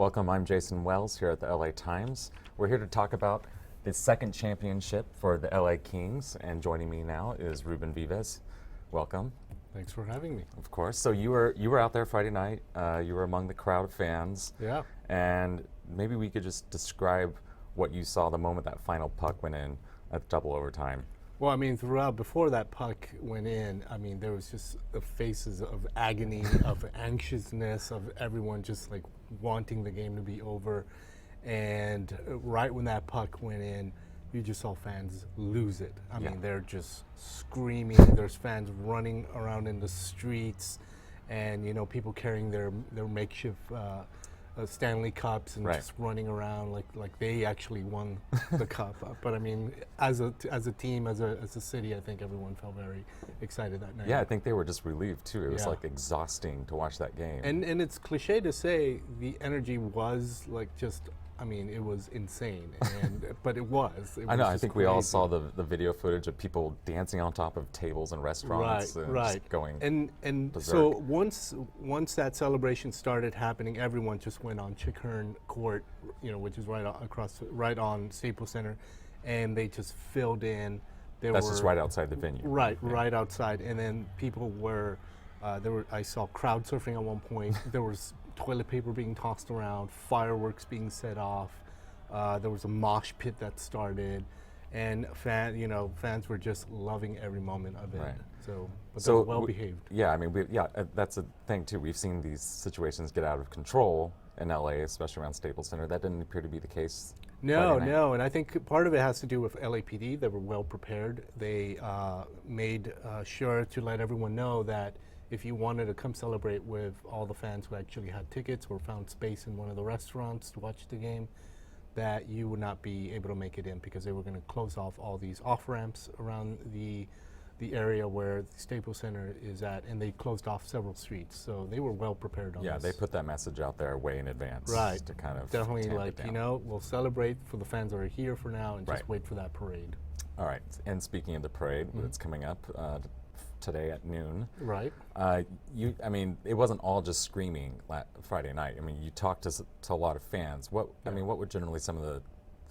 Welcome, I'm Jason Wells here at the LA Times. We're here to talk about the second championship for the LA Kings, and joining me now is Ruben Vives. Welcome. Thanks for having me. Of course. So you were out there Friday night. You were among the crowd of fans. Yeah. And maybe we could just describe what you saw the moment that final puck went in at double overtime. Well, I mean, before that puck went in, I mean, there was just the faces of agony, of anxiousness, of everyone just like wanting the game to be over. And right when that puck went in, you just saw fans lose it. I mean, they're just screaming. There's fans running around in the streets, and you know, people carrying their makeshift Stanley Cups and just running around like they actually won the cup. But I mean, as a team, as a city, I think everyone felt very excited that night. Yeah, I think they were just relieved too. It was like exhausting to watch that game. And it's cliche to say the energy was like just, I mean, it was insane, but it was. I know. I think we all saw the video footage of people dancing on top of tables in restaurants, just going and berserk. So once that celebration started happening, everyone just went on Chickern Court, you know, which is right on Staples Center, and they just filled in. That's just right outside the venue. Right outside, and then people were. I saw crowd surfing at one point. There was toilet paper being tossed around, fireworks being set off. There was a mosh pit that started, and fans were just loving every moment of it. Right. So they were well behaved. Yeah, I mean, that's a thing too. We've seen these situations get out of control in LA, especially around Staples Center. That didn't appear to be the case. No, and I think part of it has to do with LAPD. They were well prepared. They made sure to let everyone know that if you wanted to come celebrate with all the fans who actually had tickets or found space in one of the restaurants to watch the game, that you would not be able to make it in because they were going to close off all these off-ramps around the area where the Staples Center is at, and they closed off several streets. So they were well prepared on this. Yeah, they put that message out there way in advance. Right. To kind of definitely tamp like, it down. you know, we'll celebrate for the fans that are here for now and just wait for that parade. All right. And speaking of the parade, it's coming up today at noon. Right. I mean, it wasn't all just screaming Friday night. I mean, you talked to a lot of fans. I mean, what were generally some of the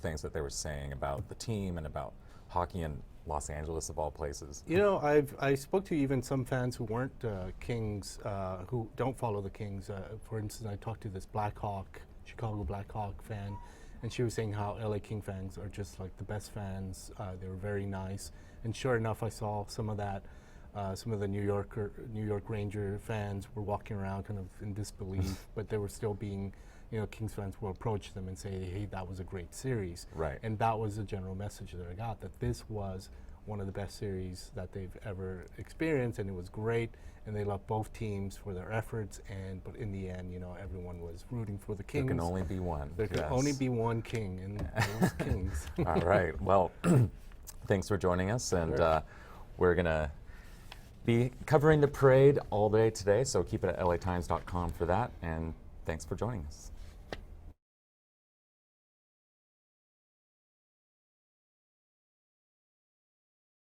things that they were saying about the team and about hockey in Los Angeles of all places? You know, I spoke to even some fans who weren't Kings, who don't follow the Kings. For instance, I talked to this Chicago Blackhawk fan, and she was saying how LA King fans are just like the best fans. They were very nice, and sure enough, I saw some of that. Some of the New York Ranger fans were walking around kind of in disbelief, but they were still being, you know, Kings fans will approach them and say, hey, that was a great series. Right. And that was the general message that I got, that this was one of the best series that they've ever experienced, and it was great, and they loved both teams for their efforts, but in the end, you know, everyone was rooting for the Kings. There can only be one. There can only be one king, and it was Kings. All right. Well, thanks for joining us, and we're going to be covering the parade all day today, so keep it at latimes.com for that, and thanks for joining us.